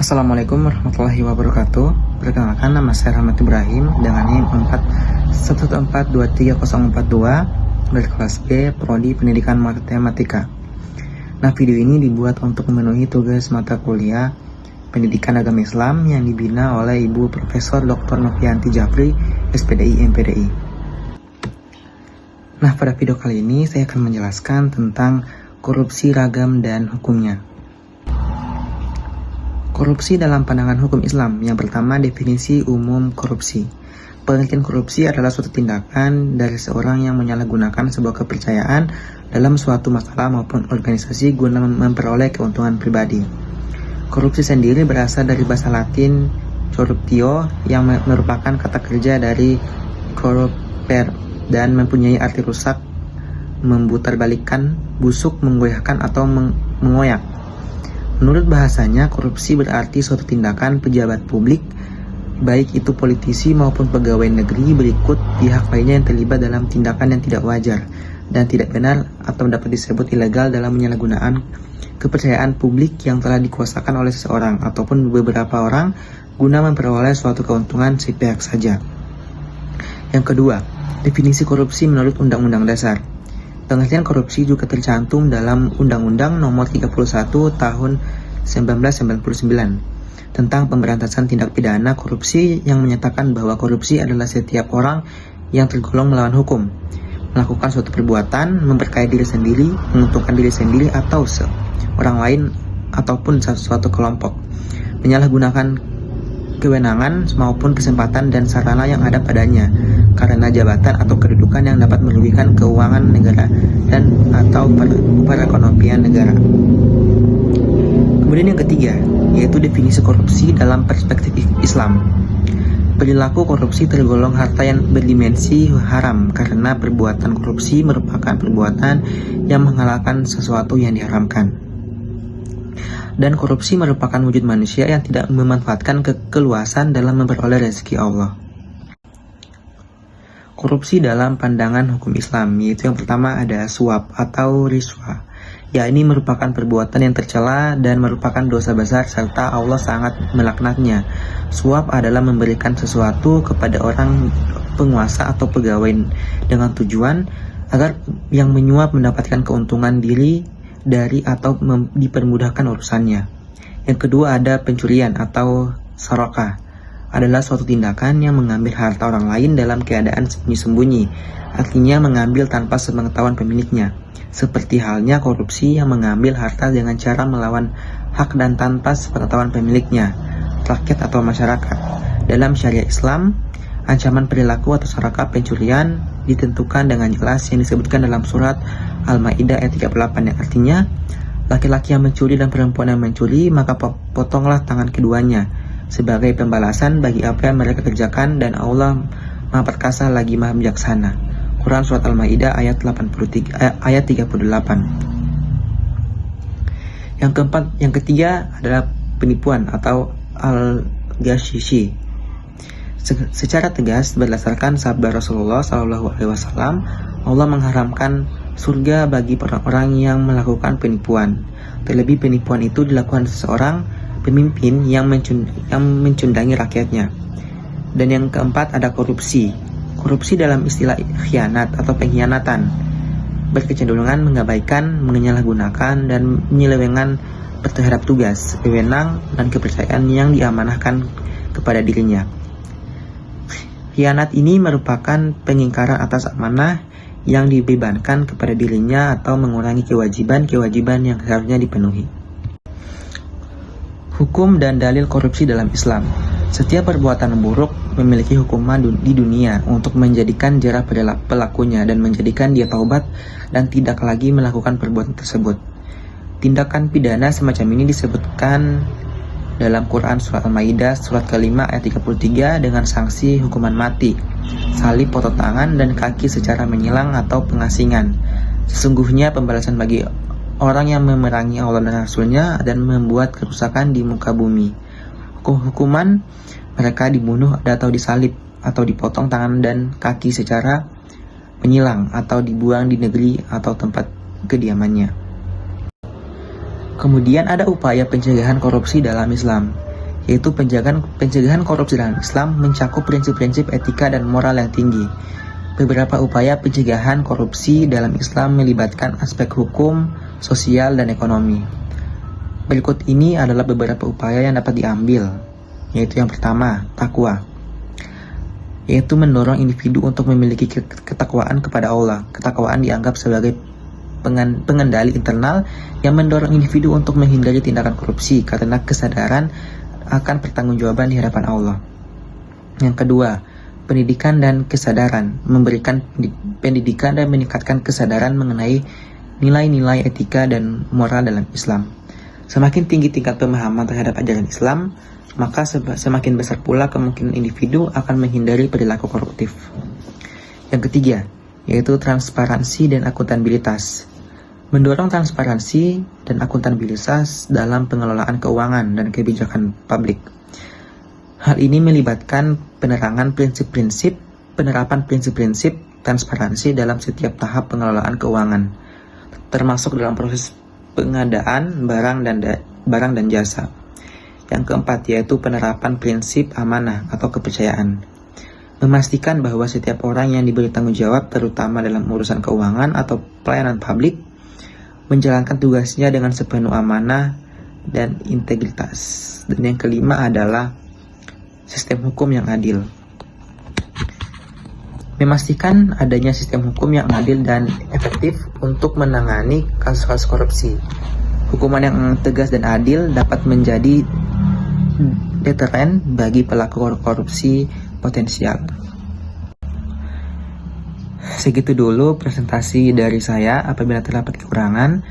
Assalamualaikum warahmatullahi wabarakatuh. Perkenalkan, nama saya Rahmat Ibrahim dengan NIM 411423042 dari kelas B Prodi Pendidikan Matematika. Nah, video ini dibuat untuk memenuhi tugas mata kuliah Pendidikan Agama Islam yang dibina oleh Ibu Profesor Dr. Novianti Japri, SPDI MPDI. Nah, pada video kali ini saya akan menjelaskan tentang korupsi ragam dan hukumnya. Korupsi dalam pandangan hukum Islam. Yang pertama, definisi umum korupsi. Pengertian korupsi adalah suatu tindakan dari seorang yang menyalahgunakan sebuah kepercayaan dalam suatu masalah maupun organisasi guna memperoleh keuntungan pribadi. Korupsi sendiri berasal dari bahasa Latin corruptio yang merupakan kata kerja dari corrupere dan mempunyai arti rusak, memutarbalikkan, busuk, menggoyahkan atau mengoyak. Menurut bahasanya, korupsi berarti suatu tindakan pejabat publik, baik itu politisi maupun pegawai negeri, berikut pihak lainnya yang terlibat dalam tindakan yang tidak wajar dan tidak benar atau dapat disebut ilegal dalam penyalahgunaan kepercayaan publik yang telah dikuasakan oleh seseorang ataupun beberapa orang guna memperoleh suatu keuntungan sepihak saja. Yang kedua, definisi korupsi menurut Undang-Undang Dasar. Pengertian korupsi juga tercantum dalam Undang-Undang Nomor 31 Tahun 1999 tentang pemberantasan tindak pidana korupsi yang menyatakan bahwa korupsi adalah setiap orang yang tergolong melawan hukum, melakukan suatu perbuatan, memperkaya diri sendiri, menguntungkan diri sendiri atau orang lain ataupun suatu kelompok, menyalahgunakan kewenangan maupun kesempatan dan sarana yang ada padanya karena jabatan atau kedudukan yang dapat merugikan keuangan negara dan atau perekonomian negara. Kemudian yang ketiga, yaitu definisi korupsi dalam perspektif Islam. Perilaku korupsi tergolong harta yang berdimensi haram karena perbuatan korupsi merupakan perbuatan yang menghalalkan sesuatu yang diharamkan. Dan korupsi merupakan wujud manusia yang tidak memanfaatkan keluasan dalam memperoleh rezeki Allah. Korupsi dalam pandangan hukum Islam, yaitu yang pertama ada suap atau riswa. Ya, ini merupakan perbuatan yang tercela dan merupakan dosa besar serta Allah sangat melaknatnya. Suap adalah memberikan sesuatu kepada orang penguasa atau pegawai dengan tujuan agar yang menyuap mendapatkan keuntungan diri dari atau dipermudahkan urusannya. Yang kedua ada pencurian atau sarakah. Adalah suatu tindakan yang mengambil harta orang lain dalam keadaan sembunyi-sembunyi, artinya mengambil tanpa sepengetahuan pemiliknya. Seperti halnya korupsi yang mengambil harta dengan cara melawan hak dan tanpa sepengetahuan pemiliknya, rakyat atau masyarakat. Dalam syariat Islam, ancaman perilaku atau sarakah pencurian ditentukan dengan jelas yang disebutkan dalam surat Al-Maidah ayat 38 yang artinya, laki-laki yang mencuri dan perempuan yang mencuri, maka potonglah tangan keduanya sebagai pembalasan bagi apa yang mereka kerjakan, dan Allah Maha Perkasa lagi Maha Bijaksana. Quran surat Al-Maidah ayat 38. Yang ketiga adalah penipuan atau al-ghashishi. Secara tegas berdasarkan sabda Rasulullah SAW, Allah mengharamkan surga bagi orang-orang yang melakukan penipuan. Terlebih penipuan itu dilakukan seseorang pemimpin yang mencundangi rakyatnya. Dan yang keempat ada korupsi. Korupsi dalam istilah khianat atau pengkhianatan, berkecenderungan mengabaikan, menyalahgunakan, dan menyelewengkan terhadap tugas, wewenang, dan kepercayaan yang diamanahkan kepada dirinya. Khianat ini merupakan pengingkaran atas amanah yang dibebankan kepada dirinya atau mengurangi kewajiban-kewajiban yang seharusnya dipenuhi. Hukum dan dalil korupsi dalam Islam. Setiap perbuatan buruk memiliki hukuman di dunia untuk menjadikan jerah pelakunya dan menjadikan dia taubat dan tidak lagi melakukan perbuatan tersebut. Tindakan pidana semacam ini disebutkan dalam Quran surat Al-Maidah surat ke-5 ayat 33 dengan sanksi hukuman mati, salib, potong tangan, dan kaki secara menyilang atau pengasingan. Sesungguhnya pembalasan bagi orang yang memerangi Allah dan Rasulnya dan membuat kerusakan di muka bumi. Hukuman mereka dibunuh atau disalib atau dipotong tangan dan kaki secara menyilang atau dibuang di negeri atau tempat kediamannya. Kemudian ada upaya pencegahan korupsi dalam Islam. yaitu pencegahan korupsi dalam Islam mencakup prinsip-prinsip etika dan moral yang tinggi. Beberapa upaya pencegahan korupsi dalam Islam melibatkan aspek hukum, sosial, dan ekonomi. Berikut ini adalah beberapa upaya yang dapat diambil, yaitu yang pertama, takwa, yaitu mendorong individu untuk memiliki ketakwaan kepada Allah. Ketakwaan dianggap sebagai pengendali internal yang mendorong individu untuk menghindari tindakan korupsi karena kesadaran akan pertanggungjawaban di hadapan Allah. Yang kedua, pendidikan dan kesadaran, memberikan pendidikan dan meningkatkan kesadaran mengenai nilai-nilai etika dan moral dalam Islam. Semakin tinggi tingkat pemahaman terhadap ajaran Islam, maka semakin besar pula kemungkinan individu akan menghindari perilaku koruptif. Yang ketiga, yaitu transparansi dan akuntabilitas. Mendorong transparansi dan akuntabilitas dalam pengelolaan keuangan dan kebijakan publik. Hal ini melibatkan penerapan prinsip-prinsip transparansi dalam setiap tahap pengelolaan keuangan, termasuk dalam proses pengadaan barang dan jasa. Yang keempat, yaitu penerapan prinsip amanah atau kepercayaan. Memastikan bahwa setiap orang yang diberi tanggung jawab, terutama dalam urusan keuangan atau pelayanan publik, menjalankan tugasnya dengan sepenuh amanah dan integritas. Dan yang kelima adalah sistem hukum yang adil. Memastikan adanya sistem hukum yang adil dan efektif untuk menangani kasus-kasus korupsi. Hukuman yang tegas dan adil dapat menjadi deteren bagi pelaku korupsi potensial. Segitu dulu presentasi dari saya. Apabila terdapat kekurangan,